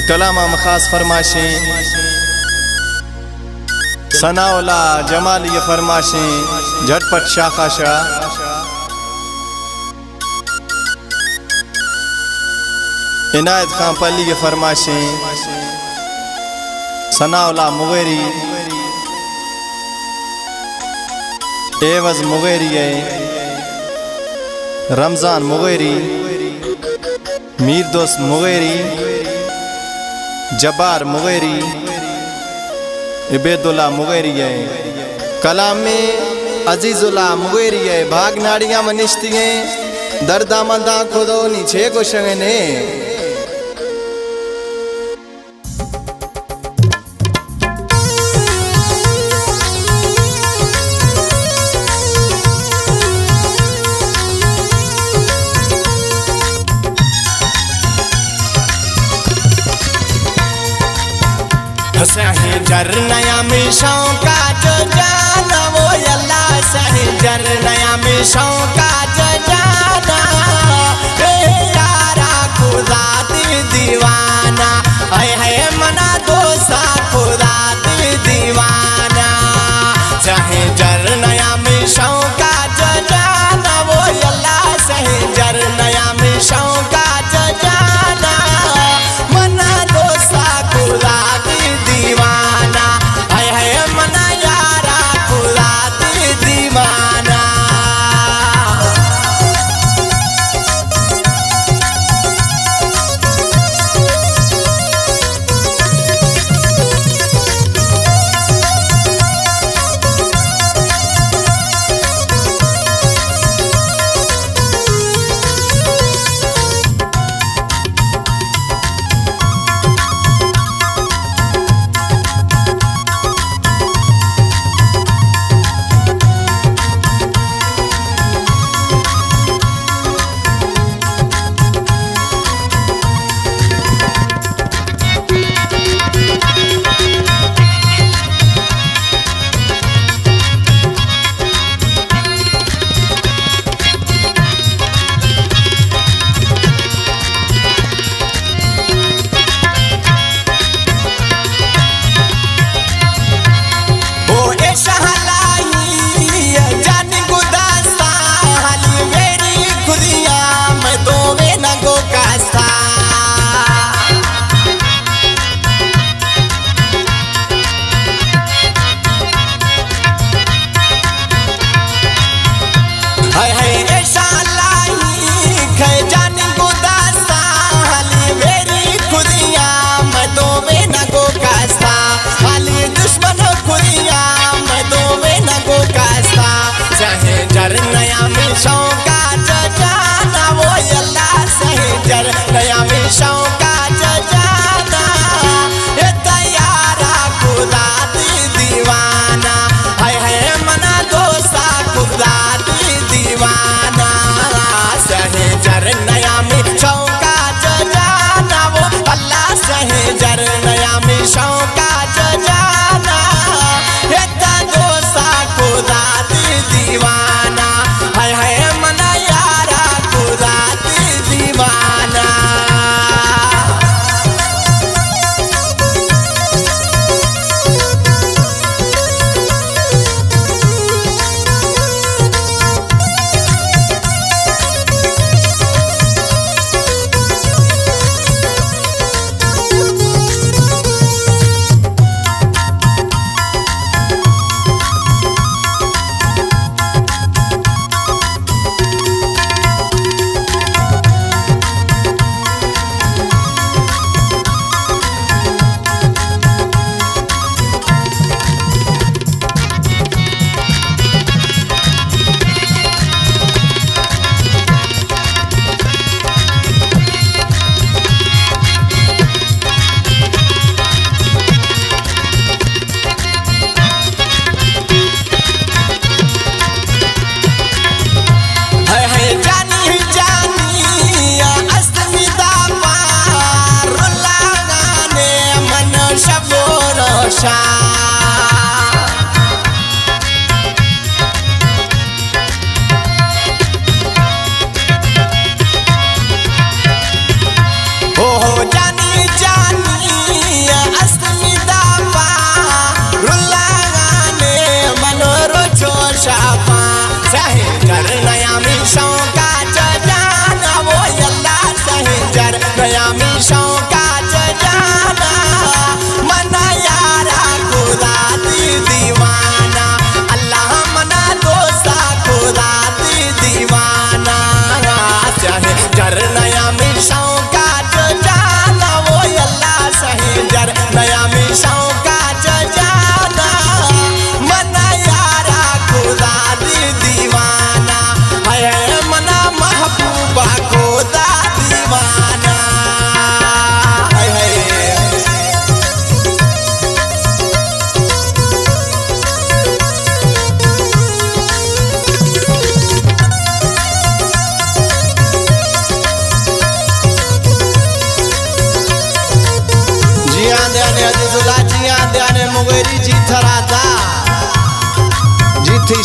कलामा खास फरमाशें सनाउला जमाली फरमाशें झटपट शाखा शाह इनायत खां पली फरमाशें सनाउला मुगेरी एवज मुगेरी रमजान मुगेरी मीर दोस्त मुगेरी जब्बार मुगेरी इबेदुल्ला मुगेरी है कलाम में अजीजुल्ला मुगेरी है भाग नाड़ियां मनिश्ती हैं दर्दा मंदा खुदो नीचे को शंगने सही जर नया मिशों का जो जाना वो अल्लाह सही जर नया मिशों का जो जाना यारा खुदा दी दीवाना है मना दोसा खुदा दी दीवाना सही जर नया मिशों का जो जाना वो अल्लाह सही जर नया मिशों का जो जाना मना दोसा खुदा दीवाना है मना यारा खुदा दी दीवाना।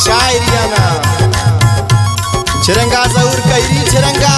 शायरिया ना छिरंगा जरूर कई छिरंगा